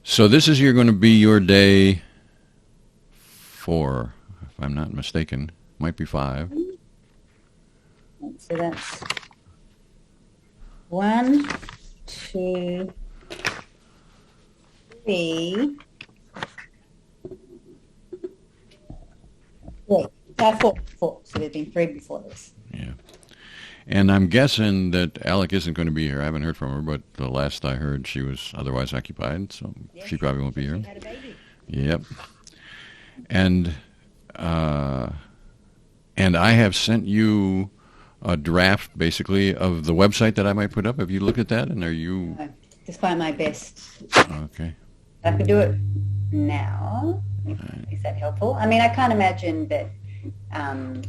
So this is going to be your day 4, if I'm not mistaken. Might be 5. So that's 1, 2, 3, 4. 4. So there's been 3 before this. Yeah. And I'm guessing that Alec isn't going to be here. I haven't heard from her, but the last I heard, she was otherwise occupied, so Yeah, she probably won't be she here. had a baby. Yep. And uh, and I have sent you a draft, basically, of the website that I might put up. Have you looked at that? And are you Despite my best, okay? I could do it now. Is that helpful? I mean, I can't imagine that.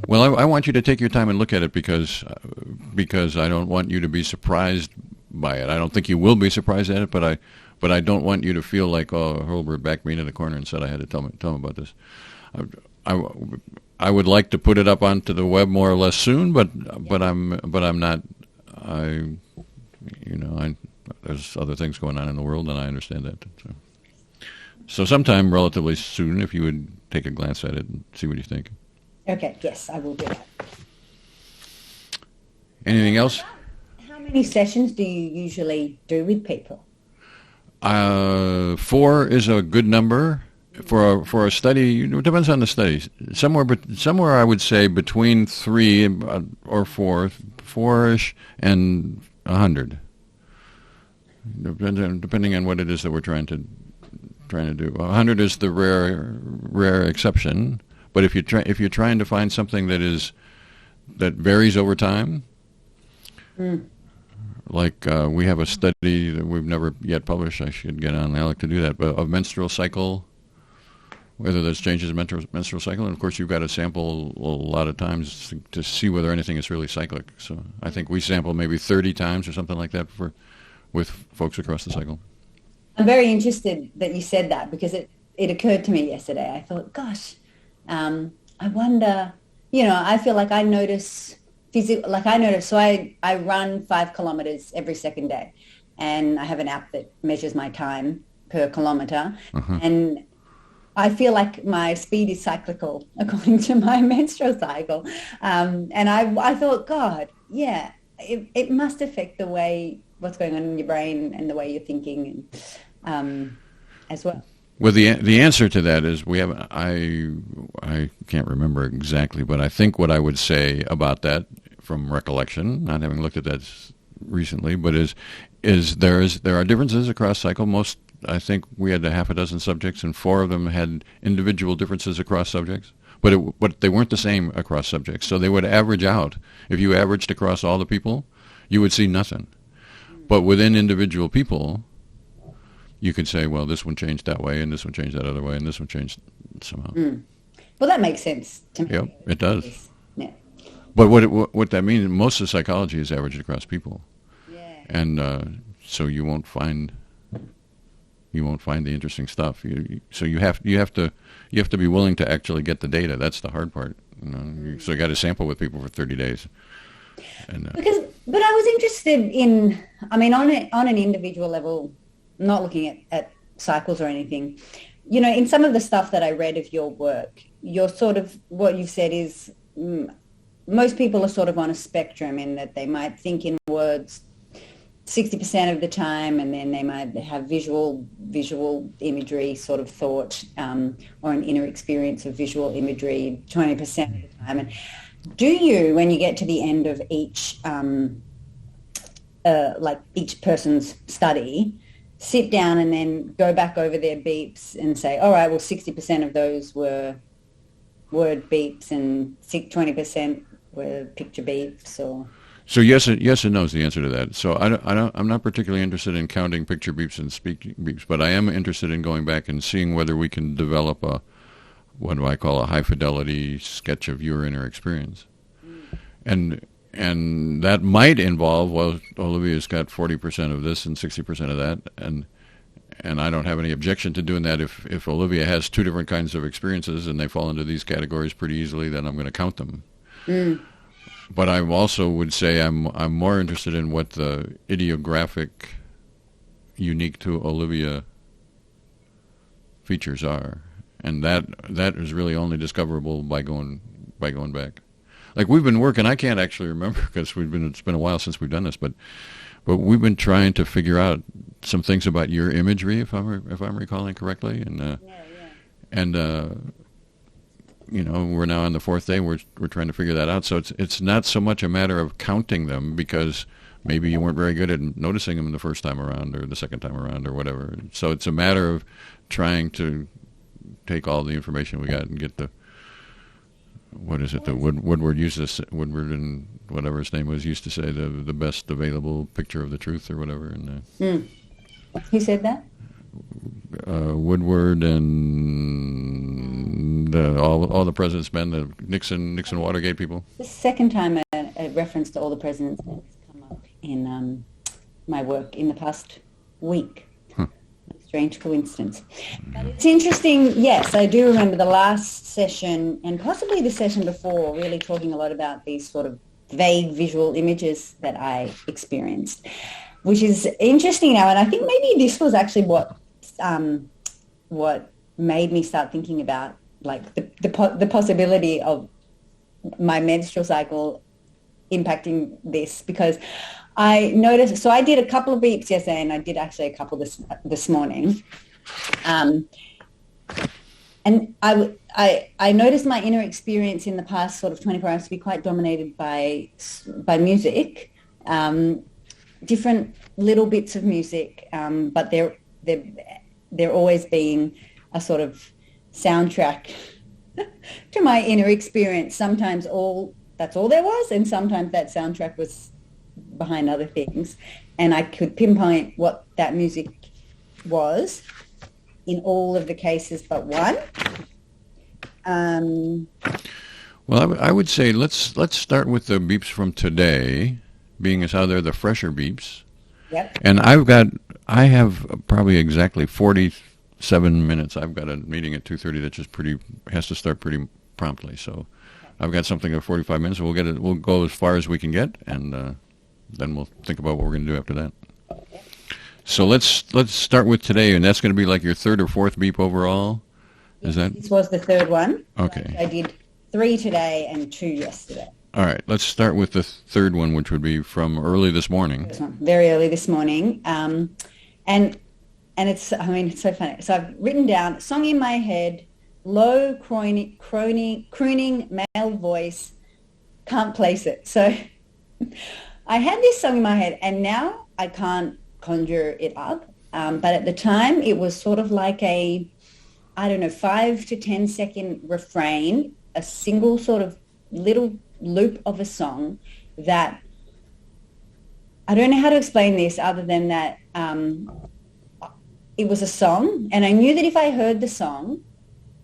Well, I want you to take your time and look at it because I don't want you to be surprised by it. I don't think you will be surprised at it, but I don't want you to feel like, oh, Hurlbert backed me into the corner and said I had to tell him about this. I, I would like to put it up onto the web more or less soon, but I'm not. There's other things going on in the world, and I understand that. So sometime relatively soon, if you would take a glance at it and see what you think. Okay, yes, I will do that. Anything else? How many sessions do you usually do with people? 4 is a good number for a study. It depends on the study. Somewhere I would say between 3 or 4, 4ish, and 100. Depending on what it is that we're trying to do. 100 is the rare exception. But if you're trying to find something that varies over time, like we have a study that we've never yet published. I should get on Alec to do that. But of menstrual cycle, whether there's changes in menstrual cycle, and of course you've got to sample a lot of times to see whether anything is really cyclic. So I think we sample maybe 30 times or something like that with folks across the cycle. I'm very interested that you said that because it occurred to me yesterday. I thought, gosh. I wonder, I feel like I notice so I run 5 kilometers every second day, and I have an app that measures my time per kilometer. Uh-huh. And I feel like my speed is cyclical according to my menstrual cycle. And I thought, God, yeah, it must affect the way what's going on in your brain and the way you're thinking as well. Well, the answer to that is we have. I can't remember exactly, but I think what I would say about that, from recollection, not having looked at that recently, but there are differences across cycle. I think we had a half a dozen subjects, and 4 of them had individual differences across subjects, but they weren't the same across subjects. So they would average out. If you averaged across all the people, you would see nothing. But within individual people, you could say, well, this one changed that way, and this one changed that other way, and this one changed somehow. Well, that makes sense to me. Yep, it does. Yeah. But what that means, most of psychology is averaged across people, Yeah. and so you won't find the interesting stuff. So you have to be willing to actually get the data. That's the hard part. So you got to sample with people for 30 days. And But I was interested in, I mean, on an individual level, not looking at cycles or anything, in some of the stuff that I read of your work, you're sort of, what you've said is most people are sort of on a spectrum in that they might think in words 60% of the time, and then they might have visual imagery sort of thought, or an inner experience of visual imagery 20% of the time. And do you, when you get to the end of each, each person's study, sit down and then go back over their beeps and say, all right, well, 60% of those were word beeps and 20% were picture beeps, or... So yes and no is the answer to that. So I'm not particularly interested in counting picture beeps and speak beeps, but I am interested in going back and seeing whether we can develop what do I call a high fidelity sketch of your inner experience. And that might involve, well, Olivia's got 40% of this and 60% of that, and I don't have any objection to doing that. If Olivia has 2 different kinds of experiences and they fall into these categories pretty easily, then I'm going to count them. But I also would say I'm more interested in what the idiographic, unique to Olivia features are, and that is really only discoverable by going back. Like we've been working, I can't actually remember because it's been a while since we've done this, but we've been trying to figure out some things about your imagery, if I'm recalling correctly, and we're now on the fourth day. We're trying to figure that out. So it's not so much a matter of counting them because maybe you weren't very good at noticing them the first time around or the second time around or whatever. So it's a matter of trying to take all the information we got and get the Woodward and whatever his name was used to say the best available picture of the truth or whatever. And who said that? Woodward and all the president's men, the Nixon Watergate people. The second time a reference to all the president's men has come up in my work in the past week. Strange coincidence. But it's interesting. Yes, I do remember the last session and possibly the session before really talking a lot about these sort of vague visual images that I experienced, which is interesting now. And I think maybe this was actually what made me start thinking about like the possibility of my menstrual cycle impacting this, because I noticed, so I did a couple of beeps yesterday and I did actually a couple this morning. And I noticed my inner experience in the past sort of 24 hours to be quite dominated by music, different little bits of music, but they're always being a sort of soundtrack to my inner experience. Sometimes that's all there was, and sometimes that soundtrack was behind other things, and I could pinpoint what that music was in all of the cases but one. Well, I would say let's start with the beeps from today, being as how they're the fresher beeps. Yep. And I have probably exactly 47 minutes. I've got a meeting at 2:30 that just has to start pretty promptly. So I've got something at 45 minutes. So we'll go as far as we can get, and then we'll think about what we're going to do after that. So let's start with today, and that's going to be like your third or fourth beep overall. Is that? This was the third one. Okay. I did 3 today and 2 yesterday. All right. Let's start with the third one, which would be from early this morning. Very early this morning, and it's so funny. So I've written down song in my head, low crooning male voice, can't place it. So I had this song in my head, and now I can't conjure it up. But at the time, it was sort of like a, 5 to 10 second refrain, a single sort of little loop of a song that, I don't know how to explain this other than that it was a song, and I knew that if I heard the song,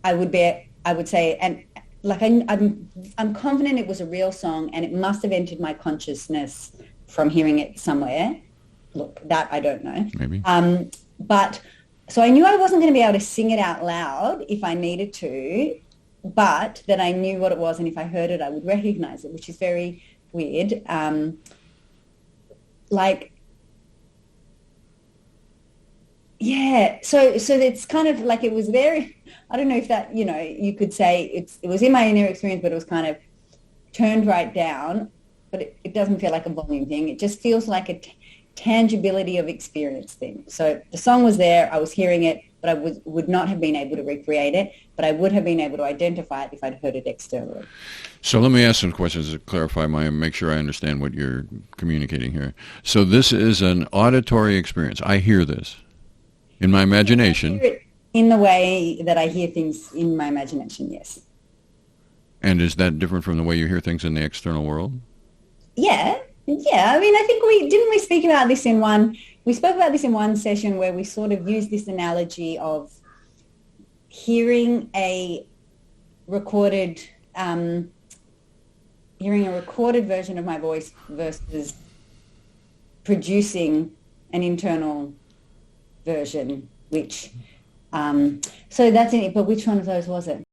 I would say, and like I'm confident it was a real song, and it must have entered my consciousness from hearing it somewhere. Look, that I don't know. Maybe. But so I knew I wasn't going to be able to sing it out loud if I needed to, but that I knew what it was, and if I heard it, I would recognize it, which is very weird. Yeah, so it's kind of like it was very, I don't know if that, you could say it was in my inner experience, but it was kind of turned right down, but it doesn't feel like a volume thing. It just feels like a tangibility of experience thing. So the song was there, I was hearing it, but I would not have been able to recreate it, but I would have been able to identify it if I'd heard it externally. So let me ask some questions to clarify make sure I understand what you're communicating here. So this is an auditory experience. I hear this in my imagination. I hear it in the way that I hear things in my imagination, yes. And is that different from the way you hear things in the external world? Yeah. I mean, I think we speak about this in one session where we sort of used this analogy of hearing a recorded version of my voice versus producing an internal version, which so that's it. But which one of those was it?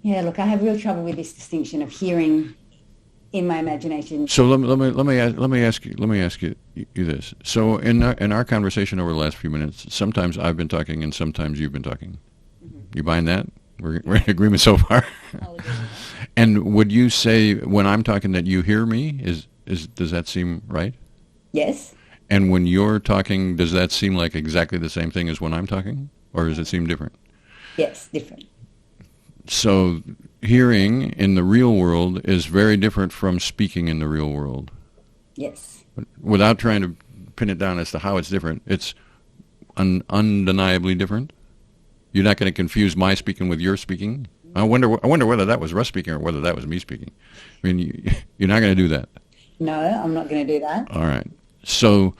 Yeah, look, I have real trouble with this distinction of hearing in my imagination. So let me ask you this. So in our conversation over the last few minutes, sometimes I've been talking and sometimes you've been talking. Mm-hmm. You buying that? We're in agreement so far. I'll agree with that. And would you say when I'm talking that you hear me? Does that seem right? Yes. And when you're talking, does that seem like exactly the same thing as when I'm talking? Or does it seem different? Yes, different. So hearing in the real world is very different from speaking in the real world. Yes. Without trying to pin it down as to how it's different, it's undeniably different. You're not going to confuse my speaking with your speaking. I wonder whether that was Russ speaking or whether that was me speaking. I mean, you're not going to do that. No, I'm not going to do that. All right. So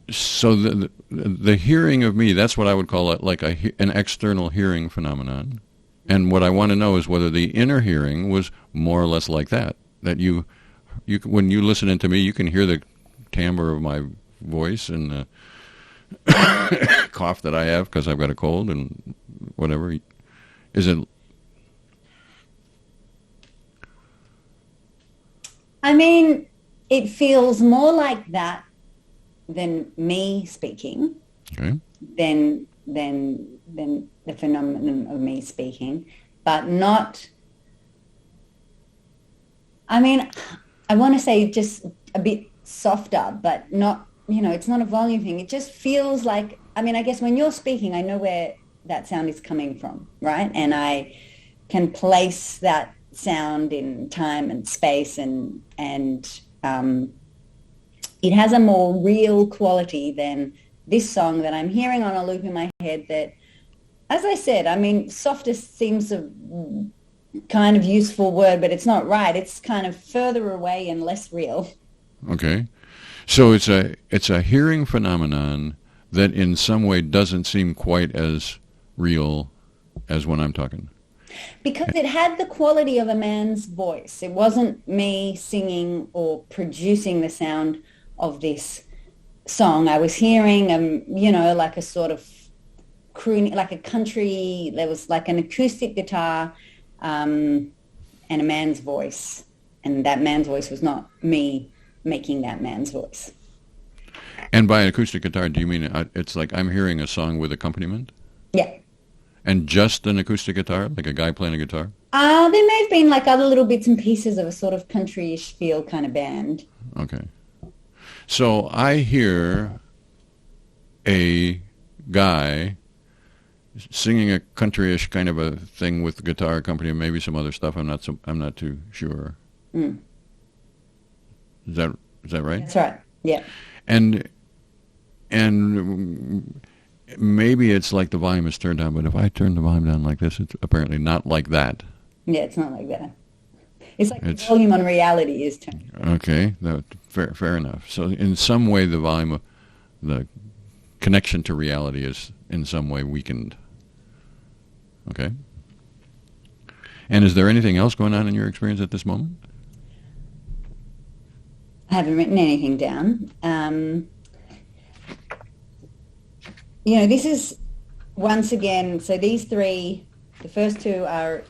the hearing of me, that's what I would call it, like an external hearing phenomenon. And what I want to know is whether the inner hearing was more or less like that. That you when you listen into me, you can hear the timbre of my voice and the cough that I have because I've got a cold and whatever. Is it? I mean, it feels more like that than me speaking. Okay. Than the phenomenon of me speaking, but not. I mean, I want to say just a bit softer, but not. It's not a volume thing. It just feels like. I mean, I guess when you're speaking, I know where that sound is coming from, right? And I can place that sound in time and space, and it has a more real quality than this song that I'm hearing on a loop in my head that, as I said, I mean, softer seems a kind of useful word, but it's not right. It's kind of further away and less real. Okay. So it's a hearing phenomenon that in some way doesn't seem quite as real as when I'm talking. Because it had the quality of a man's voice. It wasn't me singing or producing the sound of this song. I was hearing, like a sort of crooning, like a country. There was like an acoustic guitar and a man's voice, and that man's voice was not me making that man's voice. And by an acoustic guitar, do you mean it's like I'm hearing a song with accompaniment? Yeah. And just an acoustic guitar, like a guy playing a guitar? There may have been like other little bits and pieces of a sort of country-ish feel kind of band. Okay. So I hear a guy singing a country-ish kind of a thing with guitar accompaniment, maybe some other stuff. I'm not too sure. Mm. Is that right? That's right. Yeah. And maybe it's like the volume is turned down, but if I turn the volume down like this, it's apparently not like that. Yeah, it's not like that. It's like the volume on reality is turned. Okay, fair enough. So in some way, the volume, the connection to reality is in some way weakened. Okay. And is there anything else going on in your experience at this moment? I haven't written anything down. This is, once again, so these three, the first two are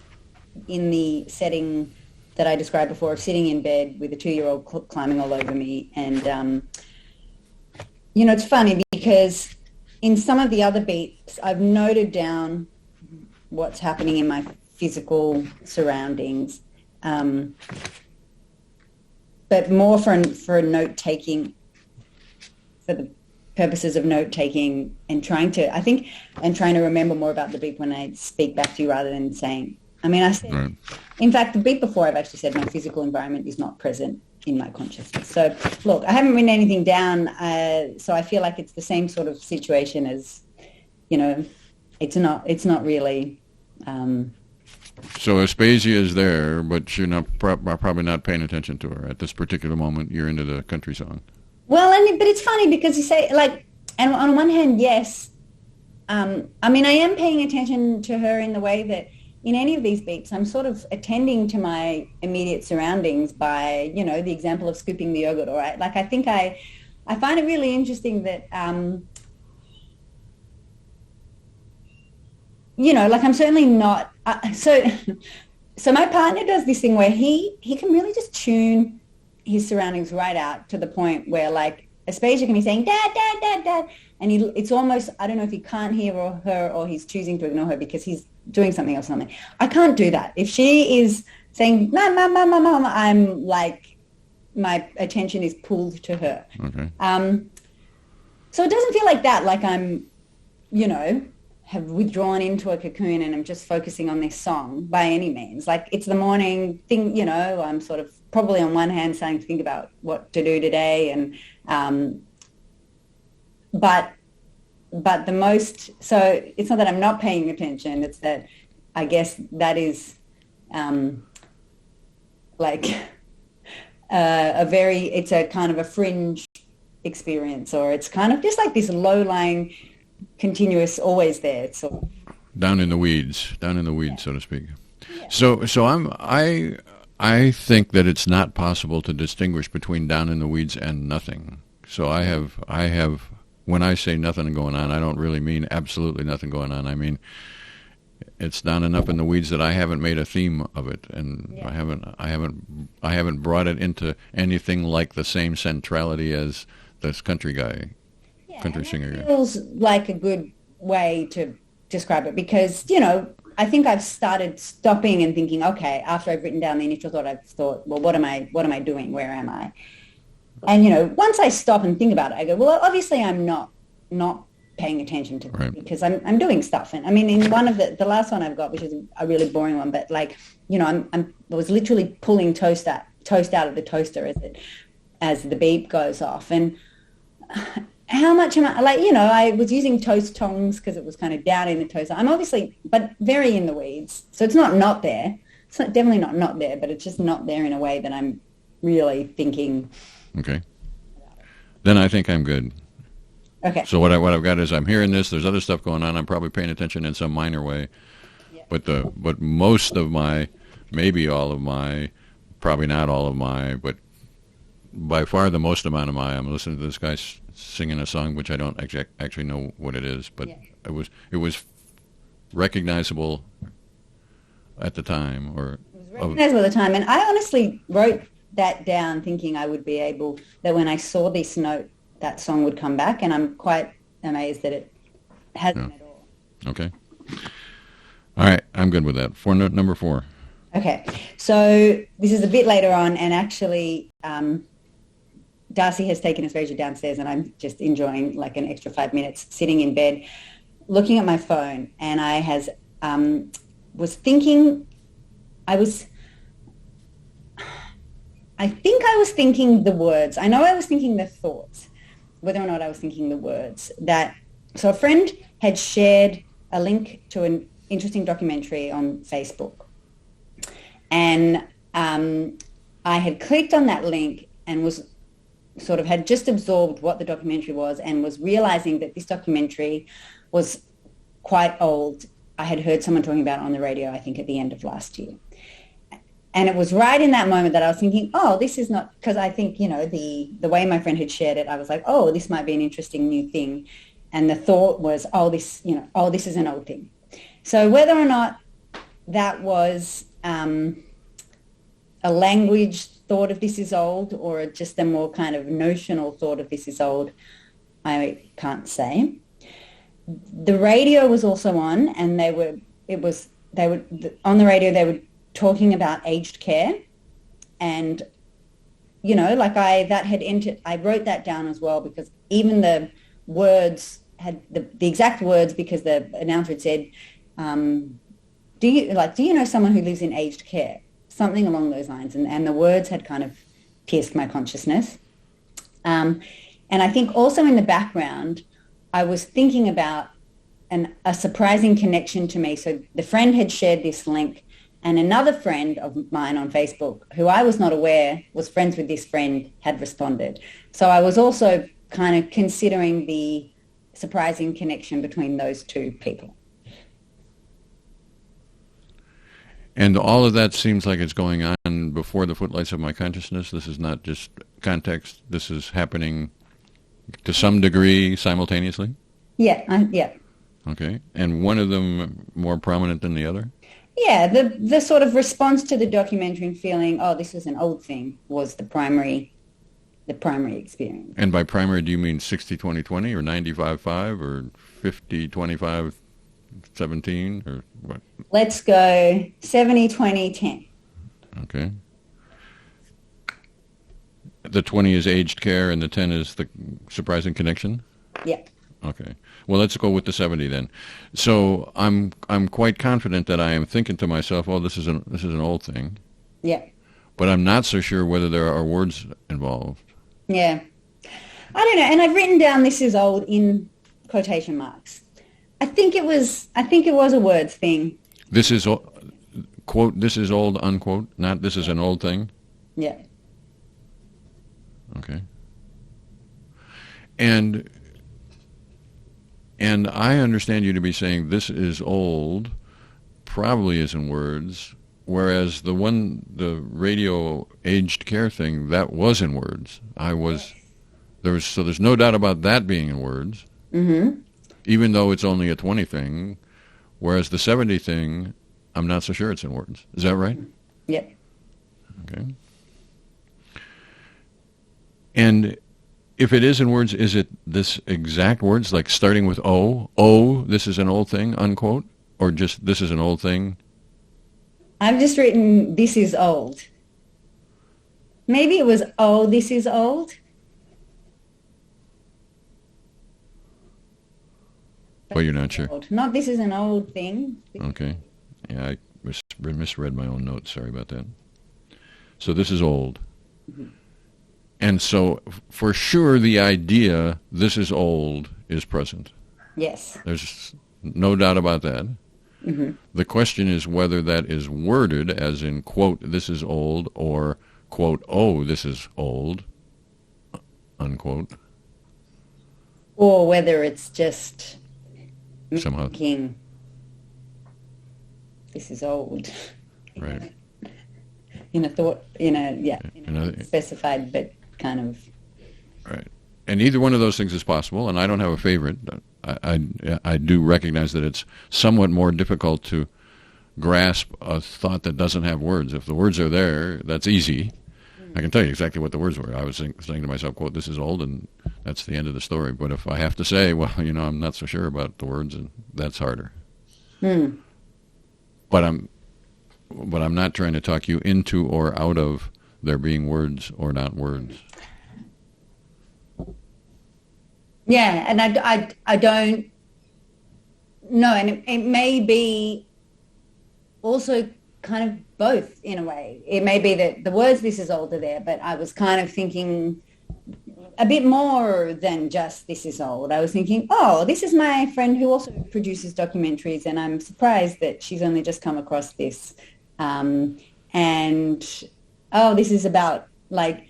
in the setting that I described before of sitting in bed with a 2-year-old climbing all over me. And, it's funny because in some of the other beats, I've noted down what's happening in my physical surroundings, but more for note-taking, for the purposes of note-taking and trying to remember more about the beat when I speak back to you rather than saying, I said, right. In fact, the beat before I've actually said my physical environment is not present in my consciousness. So look, I haven't written anything down. So I feel like it's the same sort of situation as, it's not really. So Aspasia is there, but you're not probably not paying attention to her at this particular moment. You're into the country song. Well, but it's funny because you say, like, and on one hand, yes. I am paying attention to her in the way that in any of these beats, I'm sort of attending to my immediate surroundings by, the example of scooping the yogurt, all right? Like, I think I find it really interesting that, like I'm certainly not, so my partner does this thing where he can really just tune his surroundings right out to the point where, like, Aspasia can be saying, Dad, Dad, Dad, Dad. And it's almost, I don't know if he can't hear her or he's choosing to ignore her because he's doing something or something. I can't do that. If she is saying, Mom, Mom, Mom, Mom, Mom, I'm like, my attention is pulled to her. Okay. So it doesn't feel like that, like I'm, have withdrawn into a cocoon and I'm just focusing on this song by any means. Like it's the morning thing, I'm sort of probably on one hand starting to think about what to do today. And, but the most, so it's not that I'm not paying attention. It's that I guess that is like it's a kind of a fringe experience, or it's kind of just like this low-lying, continuous, always there. It's sort of down in the weeds, so to speak. Yeah. So I think that it's not possible to distinguish between down in the weeds and nothing. So I have when I say nothing going on, I don't really mean absolutely nothing going on. I mean it's down enough in the weeds that I haven't made a theme of it, and I haven't brought it into anything like the same centrality as this country singer guy. Feels like a good way to describe it because, I think I've started stopping and thinking, okay, after I've written down the initial thought, I've thought, well, what am I doing? Where am I? And, once I stop and think about it, I go, well, obviously I'm not paying attention to them because I'm doing stuff. And I mean, in one of the last one I've got, which is a really boring one, but like, I was literally pulling toast out of the toaster as the beep goes off. And how much am I, like, I was using toast tongs because it was kind of down in the toaster. I'm obviously, but very in the weeds. So it's not there. It's definitely not there, but it's just not there in a way that I'm really thinking. Okay. Then I think I'm good. Okay. So what I've got is I'm hearing this. There's other stuff going on. I'm probably paying attention in some minor way. Yeah. But most of my, maybe all of my, probably not all of my, but by far the most amount of my, I'm listening to this guy singing a song which I don't actually know what it is, but it was recognizable at the time, or it was recognizable at the time. And I honestly wrote that down thinking I would be able, that when I saw this note, that song would come back, and I'm quite amazed that it hasn't at all. Okay. All right, I'm good with that. Number 4. Okay, so this is a bit later on, and actually Darcy has taken Aspasia downstairs, and I'm just enjoying like an extra 5 minutes sitting in bed, looking at my phone, and I was thinking, I think I was thinking the words. I know I was thinking the thoughts, whether or not I was thinking the words. So a friend had shared a link to an interesting documentary on Facebook. And I had clicked on that link and was sort of had just absorbed what the documentary was and was realizing that this documentary was quite old. I had heard someone talking about it on the radio, I think, at the end of last year. And it was right in that moment that I was thinking, oh, this is not, because I think, the way my friend had shared it, I was like, oh, this might be an interesting new thing. And the thought was, this is an old thing. So whether or not that was a language thought of this is old or just a more kind of notional thought of this is old, I can't say. The radio was also on, and on the radio they were talking about aged care, and I wrote that down as well, because even the words had the exact words, because the announcer had said, do you know someone who lives in aged care, something along those lines, and the words had kind of pierced my consciousness. And I think also in the background I was thinking about a surprising connection to me. So the friend had shared this link, and another friend of mine on Facebook, who I was not aware was friends with this friend, had responded. So I was also kind of considering the surprising connection between those two people. And all of that seems like it's going on before the footlights of my consciousness. This is not just context. This is happening to some degree simultaneously? Yeah, yeah. Okay. And one of them more prominent than the other? Yeah, the sort of response to the documentary and feeling, oh, this is an old thing, was the primary the primary experience. And by primary, do you mean 60-20-20 or 95-5 or 50-25-17 or what? Let's go 70-20-10. Okay. The 20 is aged care and the 10 is the surprising connection? Yeah. Okay. Well, let's go with the 70 then. So I'm quite confident that I am thinking to myself, "Oh, this is an old thing." Yeah. But I'm not so sure whether there are words involved. Yeah. I don't know. And I've written down "this is old" in quotation marks. I think it was a words thing. This is quote, "this is old," unquote, not "this is an old thing." Yeah. Okay. And I understand you to be saying "this is old" probably is in words, whereas the radio aged care thing, that was in words. There's no doubt about that being in words. Mm-hmm. Even though it's only a 20 thing, whereas the 70 thing, I'm not so sure it's in words. Is that right? Yeah. Okay. And if it is in words, is it this exact words, like starting with O? "Oh, this is an old thing," unquote? Or just "this is an old thing"? I've just written "this is old." Maybe it was "oh, this is old." Well, you're not sure. Old. Not "this is an old thing." Okay. Yeah, I misread my own notes. Sorry about that. So this is old. Mm-hmm. And so for sure the idea "this is old" is present. Yes. There's no doubt about that. Mm-hmm. The question is whether that is worded as in, quote, "this is old," or, quote, "oh, this is old," unquote. Or whether it's just Somehow. King. This is old. Right. Specified, but kind of. Right. And either one of those things is possible, and I don't have a favorite. I do recognize that it's somewhat more difficult to grasp a thought that doesn't have words. If the words are there, that's easy. I can tell you exactly what the words were. I was saying to myself, quote, "this is old," and that's the end of the story. But if I have to say, well, I'm not so sure about the words, and that's harder. Mm. But I'm not trying to talk you into or out of there being words or not words. Yeah, and I don't know, and it may be also kind of both in a way. It may be that the words "this is old" are there, but I was kind of thinking a bit more than just "this is old." I was thinking, oh, this is my friend who also produces documentaries, and I'm surprised that she's only just come across this. And oh, this is about like,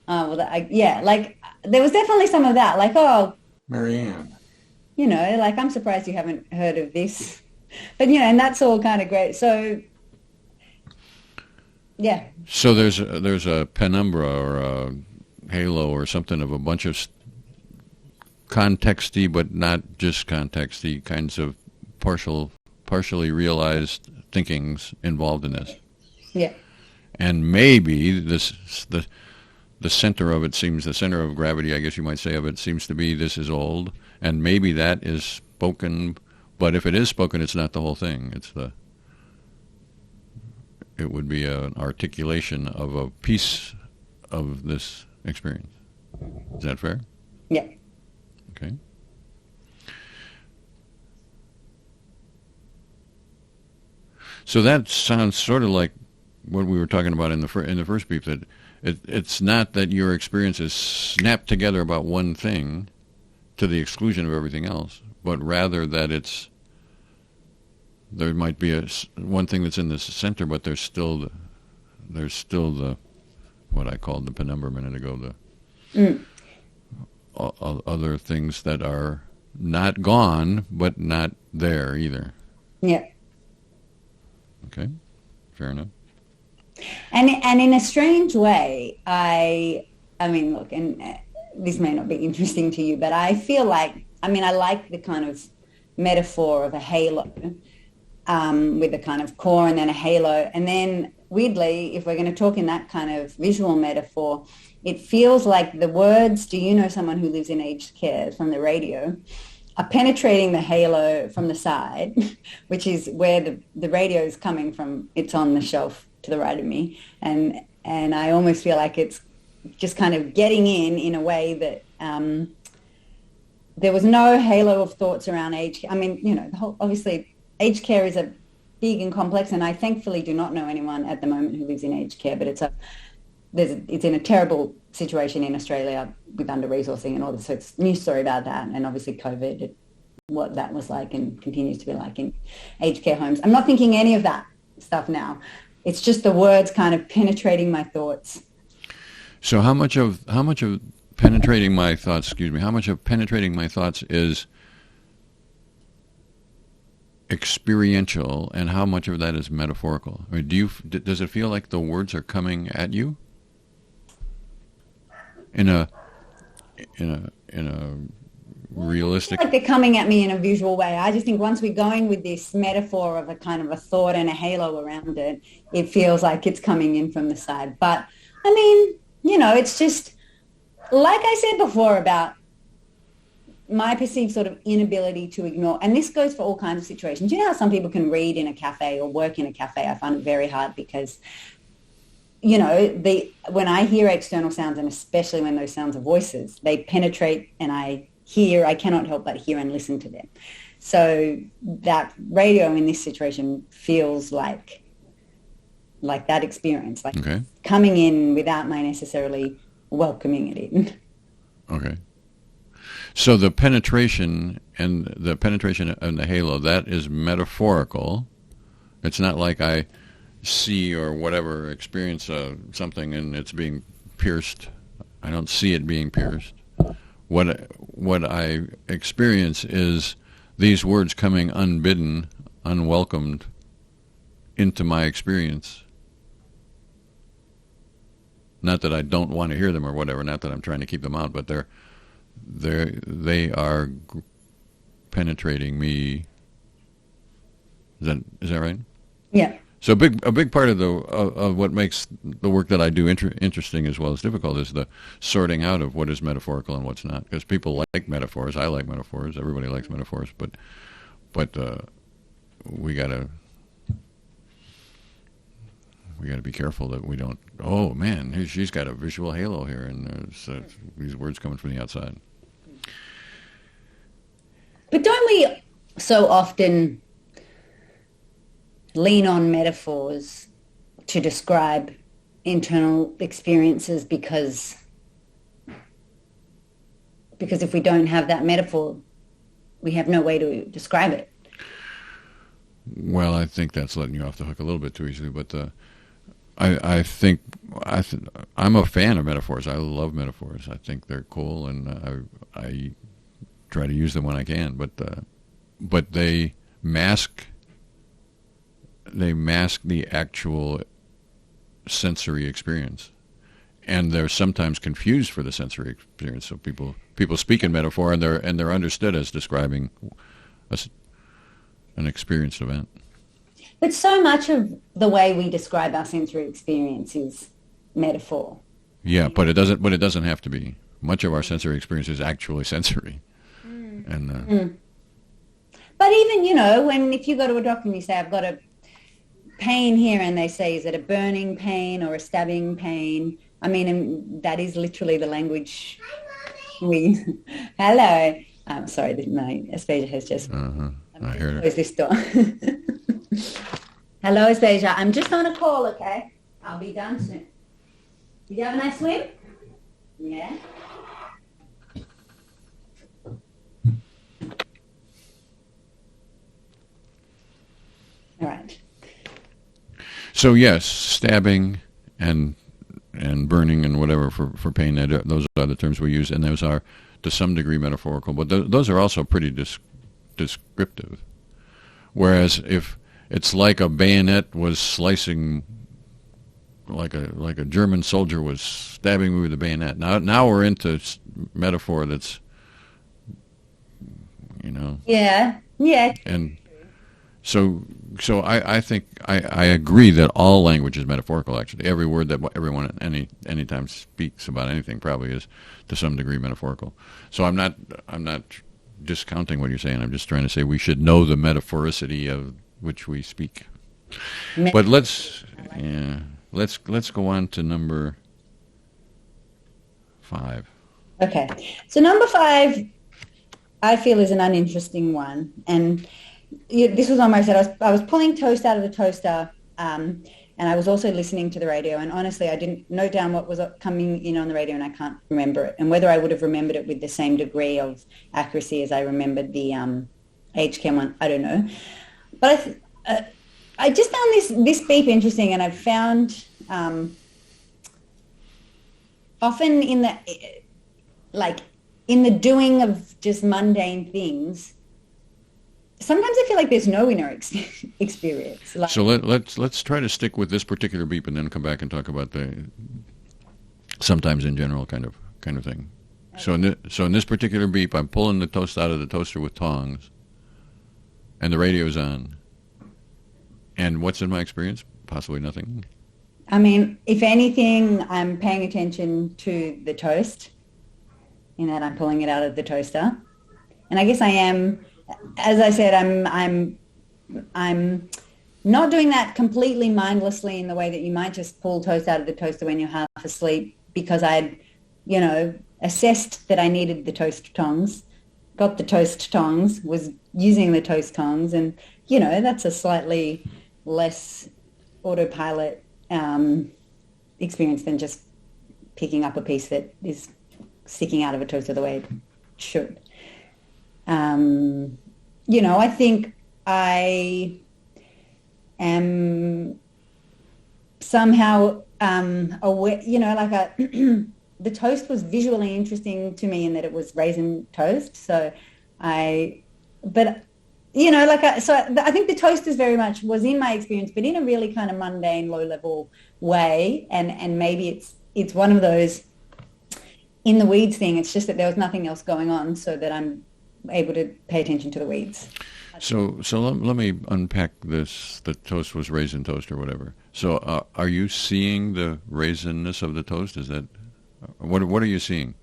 there was definitely some of that, like, oh, Marianne, like, I'm surprised you haven't heard of this, but and that's all kind of great. So, yeah. So there's a penumbra or a halo or something of a bunch of contexty, but not just contexty, kinds of partially realized thinkings involved in this. Yeah. And maybe the center of it seems, the center of gravity, I guess you might say, of it seems to be "this is old," and maybe that is spoken, but if it is spoken, it's not the whole thing. It would be an articulation of a piece of this experience. Is that fair? Yeah. Okay. So that sounds sort of like what we were talking about in the first brief, that it's not that your experience is snapped together about one thing to the exclusion of everything else, but rather that there might be one thing that's in the center, but there's still the what I called the penumbra a minute ago, other things that are not gone but not there either. Yeah. Okay, fair enough. And in a strange way, I mean, look, and this may not be interesting to you, but I feel like, I like the kind of metaphor of a halo with a kind of core and then a halo. And then weirdly, if we're going to talk in that kind of visual metaphor, it feels like the words, do you know someone who lives in aged care, from the radio, are penetrating the halo from the side, which is where the radio is coming from. It's on the shelf to the right of me. And I almost feel like it's just kind of getting in a way that there was no halo of thoughts around aged care. I mean, you know, obviously aged care is a big and complex, and I thankfully do not know anyone at the moment who lives in aged care, but it's in a terrible situation in Australia with under-resourcing and all this. So it's a news story about that, and obviously COVID, what that was like and continues to be like in aged care homes. I'm not thinking any of that stuff now. It's just the words kind of penetrating my thoughts. So how much of penetrating my thoughts, how much of penetrating my thoughts is experiential, and how much of that is metaphorical? I mean, does it feel like the words are coming at you in a realistic? I feel like they're coming at me in a visual way. I just think once we're going with this metaphor of a kind of a thought and a halo around it, it feels like it's coming in from the side. But I mean, you know, it's just like I said before about my perceived sort of inability to ignore, and this goes for all kinds of situations. You know how some people can read in a cafe or work in a cafe? I find it very hard because, you know, when I hear external sounds, and especially when those sounds are voices, they penetrate, and I cannot help but hear and listen to them. So that radio in this situation feels like that experience, like coming in without my necessarily welcoming it in. Okay. So the penetration and the halo, that is metaphorical. It's not like I see or whatever, experience something and it's being pierced. I don't see it being pierced. What I experience is these words coming unbidden, unwelcomed into my experience. Not that I don't want to hear them or whatever, not that I'm trying to keep them out, but they are penetrating me. Is that right? Yeah. So a big part of what makes the work that I do interesting as well as difficult is the sorting out of what is metaphorical and what's not. Because people like metaphors, I like metaphors, everybody likes metaphors, but we gotta be careful that we don't. Oh man, she's got a visual halo here, and these words coming from the outside. But don't we so often lean on metaphors to describe internal experiences because if we don't have that metaphor, we have no way to describe it? Well, I think that's letting you off the hook a little bit too easily, but I think I'm a fan of metaphors. I love metaphors. I think they're cool, and I try to use them when I can. But they mask the actual sensory experience, and they're sometimes confused for the sensory experience. So people speak in metaphor, and they're understood as describing an experienced event. But so much of the way we describe our sensory experience is metaphor. Yeah, but it doesn't have to be. Much of our sensory experience is actually sensory. And but even, you know, if you go to a doctor and you say, I've got a pain here, and they say, is it a burning pain or a stabbing pain? I mean, and that is literally the language we. Hello. I'm sorry, my Aspasia has just. I heard it. Close this door. Hello, Aspasia. I'm just on a call, okay? I'll be done soon. Did you have a nice swim? Yeah. All right. So yes, stabbing and burning and whatever for pain, those are the terms we use, and those are to some degree metaphorical, but those are also pretty descriptive. Whereas if it's like a bayonet was slicing, like a German soldier was stabbing me with a bayonet. Now we're into metaphor that's, you know. Yeah. And so So I think I agree that all language is metaphorical. Actually, every word that everyone any time speaks about anything probably is to some degree metaphorical. So I'm not discounting what you're saying. I'm just trying to say we should know the metaphoricity of which we speak. But let's go on to number 5. Okay, so number 5, I feel, is an uninteresting one, and this was on my set. I was pulling toast out of the toaster, and I was also listening to the radio. And honestly, I didn't note down what was coming in on the radio, and I can't remember it. And whether I would have remembered it with the same degree of accuracy as I remembered the HChem one, I don't know. But I just found this beep interesting, and I've found often in the doing of just mundane things, sometimes I feel like there's no inner experience. So let's try to stick with this particular beep and then come back and talk about the sometimes in general kind of thing. Okay. So in this particular beep, I'm pulling the toast out of the toaster with tongs, and the radio's on. And what's in my experience? Possibly nothing. I mean, if anything, I'm paying attention to the toast in that I'm pulling it out of the toaster. And I guess I am, as I said, I'm not doing that completely mindlessly in the way that you might just pull toast out of the toaster when you're half asleep, because I'd, assessed that I needed the toast tongs, got the toast tongs, was using the toast tongs, and, that's a slightly less autopilot experience than just picking up a piece that is sticking out of a toaster the way it should. I think I am somehow aware, the toast was visually interesting to me in that it was raisin toast. So I think the toast is very much was in my experience, but in a really kind of mundane, low level way. And maybe it's one of those in the weeds thing. It's just that there was nothing else going on, so that I'm able to pay attention to the weeds. So let me unpack this. The toast was raisin toast or whatever. So are you seeing the raisinness of the toast? Is that what are you seeing?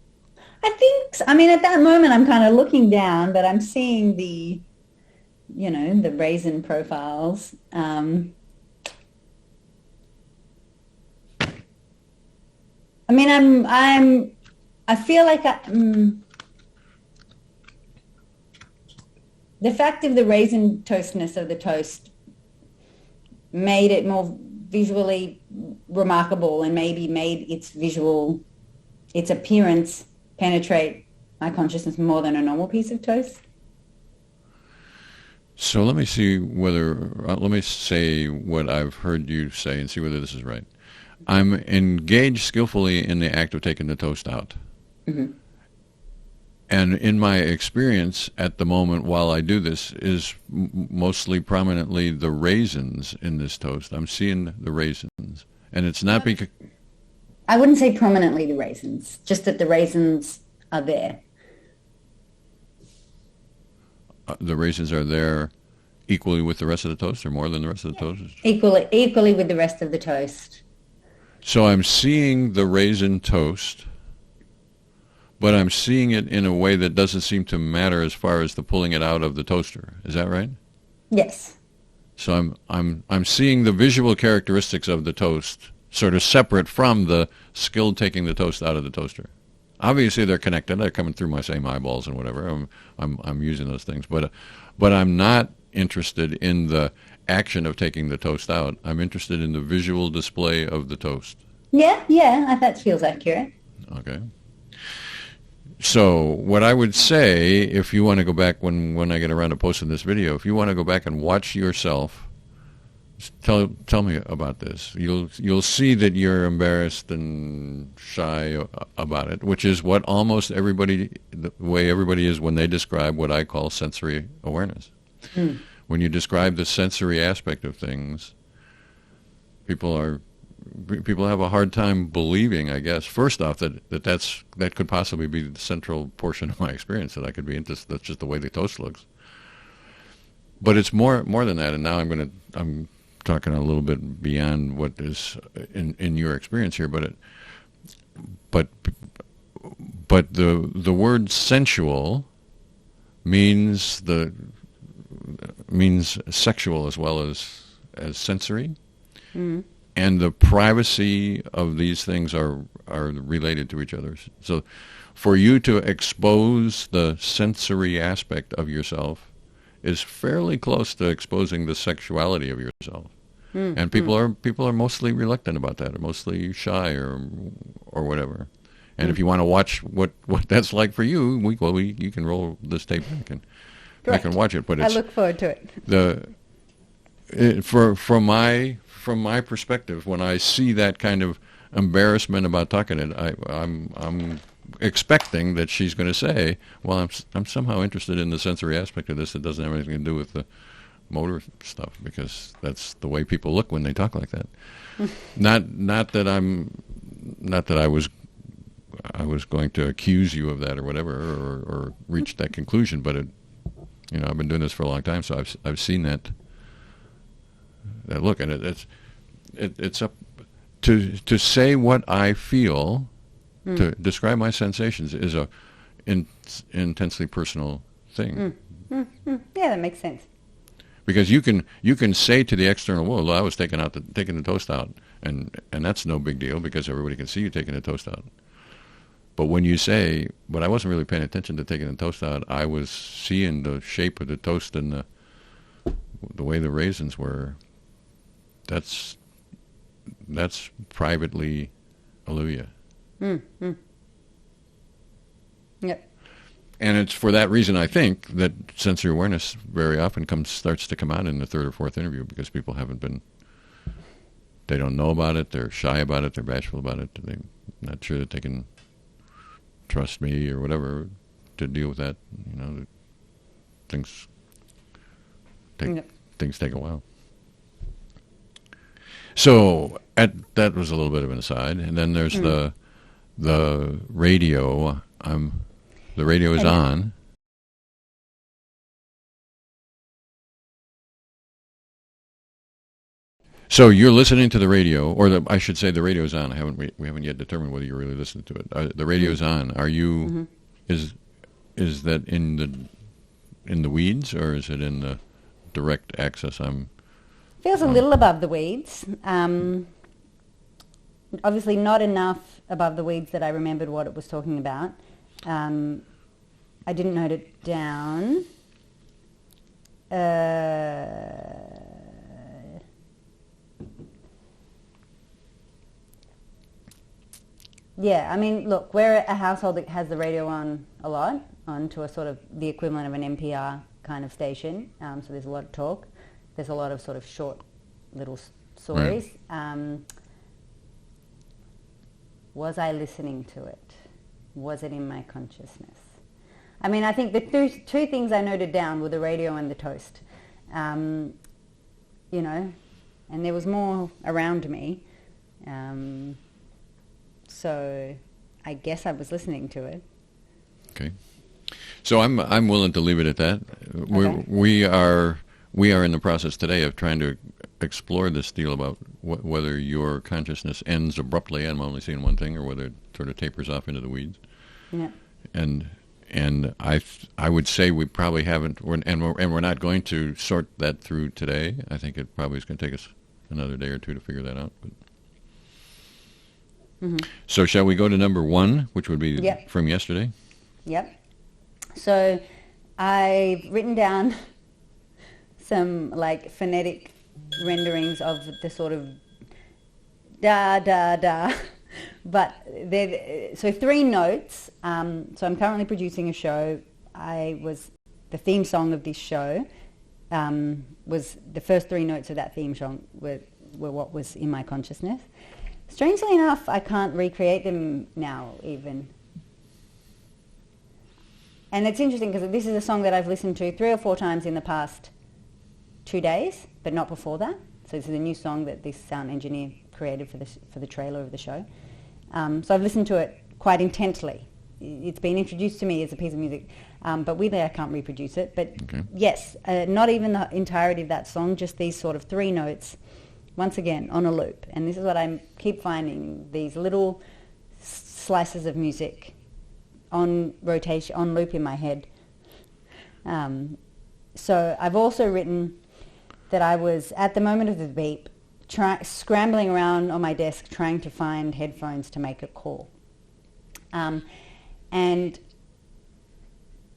I think, at that moment I'm kind of looking down, but I'm seeing the raisin profiles. I feel like the fact of the raisin toastness of the toast made it more visually remarkable, and maybe made its appearance penetrate my consciousness more than a normal piece of toast. So let me say what I've heard you say and see whether this is right. I'm engaged skillfully in the act of taking the toast out. Mm-hmm. And in my experience at the moment while I do this is mostly prominently the raisins in this toast. I'm seeing the raisins. And it's not because... I wouldn't say prominently the raisins, just that the raisins are there. The raisins are there equally with the rest of the toast, or more than the rest of the toast? Equally with the rest of the toast. So I'm seeing the raisin toast, but I'm seeing it in a way that doesn't seem to matter as far as the pulling it out of the toaster. Is that right? Yes. So I'm seeing the visual characteristics of the toast sort of separate from the skill taking the toast out of the toaster. Obviously, they're connected. They're coming through my same eyeballs and whatever. I'm using those things, but I'm not interested in the action of taking the toast out. I'm interested in the visual display of the toast. Yeah, that feels accurate. Okay. So what I would say, if you want to go back when I get around to posting this video, if you want to go back and watch yourself, tell me about this. You'll see that you're embarrassed and shy about it, which is what almost everybody, the way everybody is when they describe what I call sensory awareness. Mm. When you describe the sensory aspect of things, people have a hard time believing, I guess, first off, that could possibly be the central portion of my experience, that I could be into. That's just the way the toast looks. But it's more than that, and now I'm going I'm talking a little bit beyond what is in your experience here, but the word sensual means sexual as well as sensory, and the privacy of these things are related to each other. So, for you to expose the sensory aspect of yourself is fairly close to exposing the sexuality of yourself. And people are mostly reluctant about that, or mostly shy, or whatever. And if you want to watch what that's like for you, you can roll this tape back and I can watch it. But I look forward to it. From my perspective, when I see that kind of embarrassment about talking it, I'm expecting that she's going to say, "Well, I'm somehow interested in the sensory aspect of this. It doesn't have anything to do with the motor stuff," because that's the way people look when they talk like that. Not that I was going to accuse you of that or whatever, or reach that conclusion, but I've been doing this for a long time, so I've seen that look, and it's up to say what I feel, to describe my sensations is a intensely personal thing. Yeah, that makes sense. Because you can say to the external world, "Well, I was taking the toast out," and that's no big deal because everybody can see you taking the toast out. But when you say, "But I wasn't really paying attention to taking the toast out. I was seeing the shape of the toast and the way the raisins were," that's privately Olivia. Yep. And it's for that reason, I think, that sensory awareness very often starts to come out in the third or fourth interview, because people they don't know about it, they're shy about it, they're bashful about it, they're not sure that they can trust me or whatever to deal with that. Things take a while. So that was a little bit of an aside, and then there's the radio. The radio is on. So you're listening to the radio, or I should say, the radio is on. We haven't yet determined whether you're really listening to it. The radio is on. Are you? Is that in the weeds, or is it in the direct access? Feels a little above the weeds. Obviously not enough above the weeds that I remembered what it was talking about. I didn't note it down. Yeah, I mean, look, we're a household that has the radio on a lot, on to a sort of the equivalent of an NPR kind of station. So there's a lot of talk. There's a lot of sort of short little stories. Right. Was I listening to it? Was it in my consciousness? I mean, I think the two things I noted down were the radio and the toast. And there was more around me. So I guess I was listening to it. Okay. So I'm willing to leave it at that. Okay. We are in the process today of trying to explore this deal about whether your consciousness ends abruptly, I'm only seeing one thing, or whether it sort of tapers off into the weeds. Yeah. And I would say we probably haven't, and we're not going to sort that through today. I think it probably is going to take us another day or two to figure that out. But. So shall we go to number 1, which would be from yesterday? Yep. So I've written down some phonetic renderings of the sort of da da da, but so 3 notes. So I'm currently producing a show. The theme song of this show was the first 3 notes of that theme song were what was in my consciousness. Strangely enough, I can't recreate them now even. And it's interesting because this is a song that I've listened to 3 or 4 times in the past 2 days, but not before that. So this is a new song that this sound engineer created for the trailer of the show. So I've listened to it quite intently. It's been introduced to me as a piece of music. But weirdly I can't reproduce it. But Okay. yes, not even the entirety of that song, just these sort of 3 notes, once again, on a loop. And this is what I keep finding, these little slices of music on rotation, on loop in my head. So I've also written that I was, at the moment of the beep, scrambling around on my desk trying to find headphones to make a call. And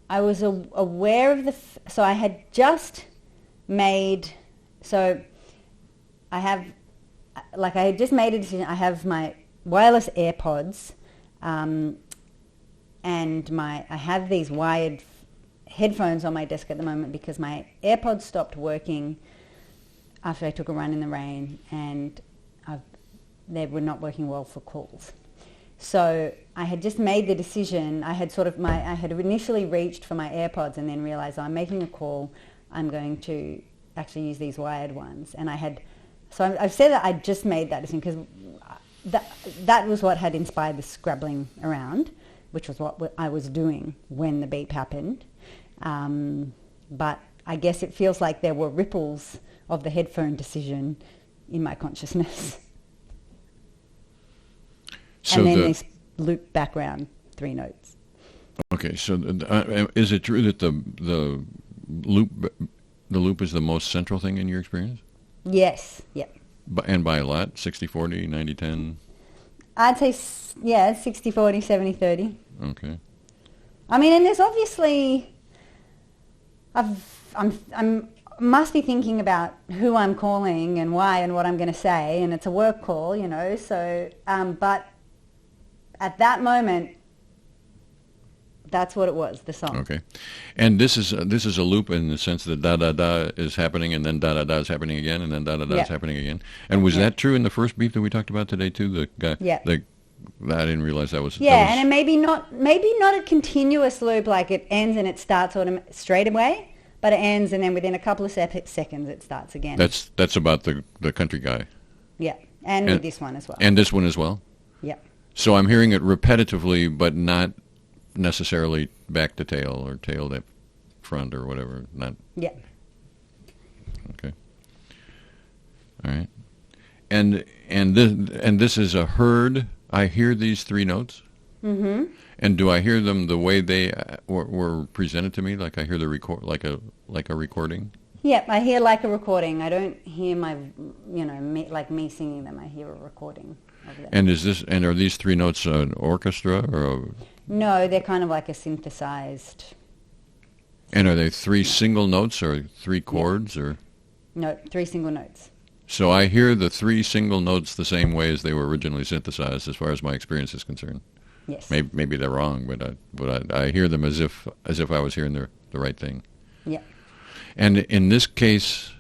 I was aware of so I had just made, so I had just made a decision. I have my wireless AirPods, and I have these wired headphones on my desk at the moment because my AirPods stopped working after I took a run in the rain, and they were not working well for calls. So I had just made the decision. I had initially reached for my AirPods and then realized I'm making a call. I'm going to actually use these wired ones. And I've said that I just made that decision because that was what had inspired the scrabbling around, which was what I was doing when the beep happened. But I guess it feels like there were ripples of the headphone decision in my consciousness. So and then this loop background 3 notes. Okay, so is it true that the loop is the most central thing in your experience? Yes, yep. And by a lot, 60-40, 90-10? I'd say, 60-40, 70-30. Okay. I mean, and there's obviously, I'm must be thinking about who I'm calling and why and what I'm going to say, and it's a work call, so, but at that moment, that's what it was, the song. Okay. And this is a loop in the sense that da-da-da is happening, and then da-da-da is happening again, and then da-da-da is happening again. And was that true in the first beep that we talked about today, too? The guy, I didn't realize that was... Yeah, and maybe not a continuous loop, like it ends and it starts straight away, but it ends and then within a couple of seconds it starts again. That's about the country guy. Yeah, and with this one as well. And this one as well? Yeah. So I'm hearing it repetitively, but not necessarily back to tail or tail to front or whatever. Not. Yeah. Okay. All right. And this is a heard. I hear these 3 notes. Mm-hmm. And do I hear them the way they were presented to me? Like I hear the like a recording. Yep, I hear like a recording. I don't hear like me singing them. I hear a recording of them. And are these 3 notes an orchestra or? No, they're kind of like a synthesized. And are they 3 single notes or 3 chords or? No, 3 single notes. So I hear the 3 single notes the same way as they were originally synthesized, as far as my experience is concerned. Yes. Maybe they're wrong, but I hear them as if I was hearing the right thing. Yeah. And in this case,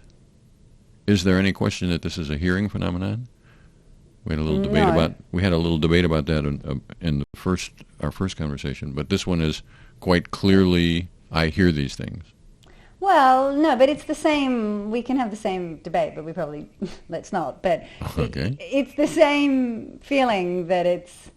is there any question that this is a hearing phenomenon? We had a little debate about that in our first conversation. But this one is quite clearly, I hear these things. Well, no, but it's the same. We can have the same debate, but we probably let's not. But okay. It's the same feeling that it's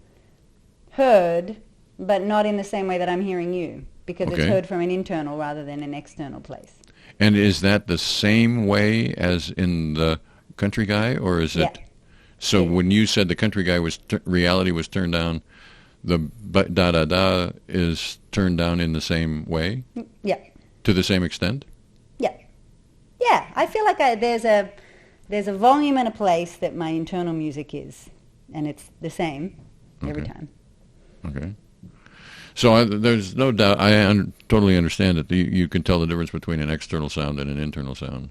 heard, but not in the same way that I'm hearing you, because it's heard from an internal rather than an external place. And is that the same way as in the country guy, or is it? So when you said the country guy reality was turned down, the da-da-da is turned down in the same way? Yeah. To the same extent? Yeah. Yeah, I feel like there's a volume and a place that my internal music is, and it's the same every time. Okay. So there's no doubt, I totally understand that you can tell the difference between an external sound and an internal sound.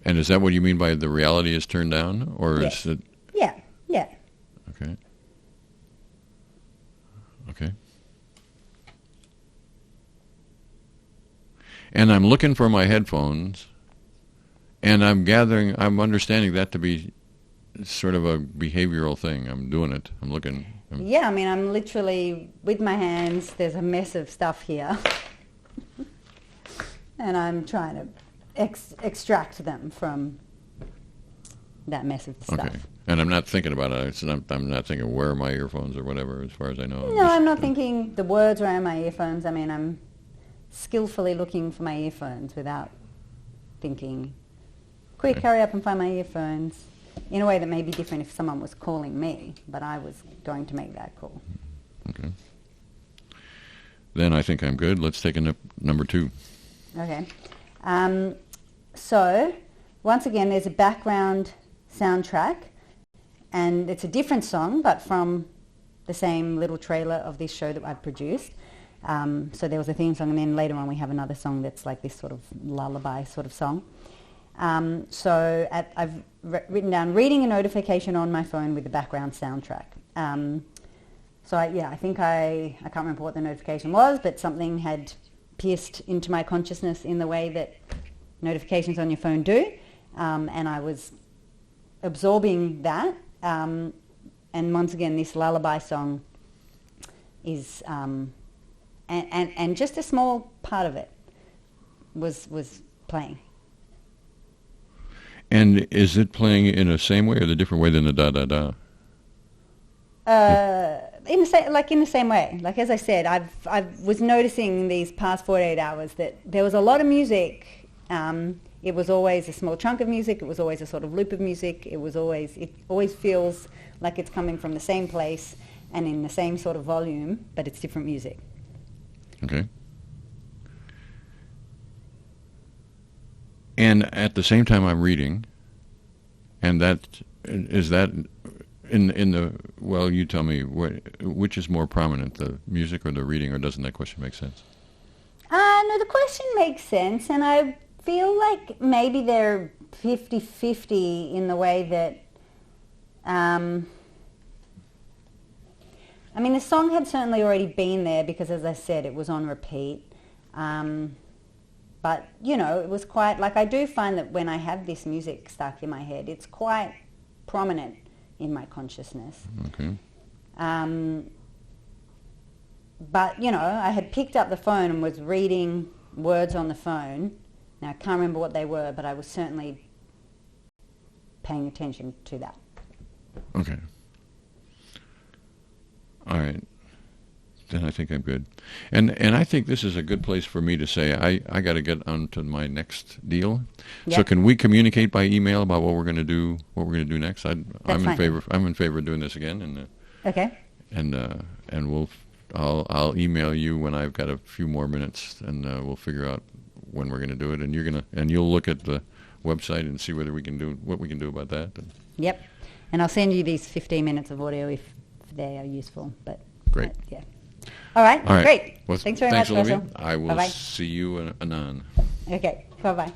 And is that what you mean by the reality is turned down? Or is it... Yeah. Okay. Okay. And I'm looking for my headphones, and I'm understanding that to be sort of a behavioral thing. I'm doing it. I'm looking. Yeah, I mean, I'm literally with my hands. There's a mess of stuff here. And I'm trying to extract them from that mess of stuff. Okay. And I'm not thinking about it. I'm not thinking where are my earphones or whatever. As far as I know. No, I'm not thinking the words around my earphones. I mean, I'm skillfully looking for my earphones without thinking, quick, hurry up and find my earphones, in a way that may be different if someone was calling me, but I was going to make that call. Okay. Then I think I'm good. Let's take a number 2. Okay. So, once again, there's a background soundtrack, and it's a different song, but from the same little trailer of this show that I've produced. So there was a theme song, and then later on we have another song that's like this sort of lullaby sort of song. I've written down reading a notification on my phone with the background soundtrack. I think I can't remember what the notification was, but something had pierced into my consciousness in the way that notifications on your phone do, and I was absorbing that. And once again, this lullaby song is, and just a small part of it was playing. And is it playing in the same way or the different way than the da da da? In the same way. Like as I said, I was noticing these past 48 hours that there was a lot of music. It was always a small chunk of music. It was always a sort of loop of music. It always feels like it's coming from the same place and in the same sort of volume, but it's different music. Okay. And at the same time I'm reading, and is that in the, well, you tell me, which is more prominent, the music or the reading, or doesn't that question make sense? No, the question makes sense, and I feel like maybe they're 50-50 in the way that, I mean, the song had certainly already been there because, as I said, it was on repeat. But, it was quite, like I do find that when I have this music stuck in my head, it's quite prominent in my consciousness. Okay. But, I had picked up the phone and was reading words on the phone. Now, I can't remember what they were, but I was certainly paying attention to that. Okay. All right. Then I think I'm good. And I think this is a good place for me to say I got to get on to my next deal. Yep. So can we communicate by email about what we're going to do next? I'm in favor of doing this again. And okay. And I'll email you when I've got a few more minutes, and we'll figure out when we're going to do it. And you'll look at the website and see what we can do about that. Yep. And I'll send you these 15 minutes of audio if they are useful. But great. Yeah. All right. Great. Well, thanks very much, Olivia. Russell. I will Bye-bye. see you anon. Okay. Bye-bye.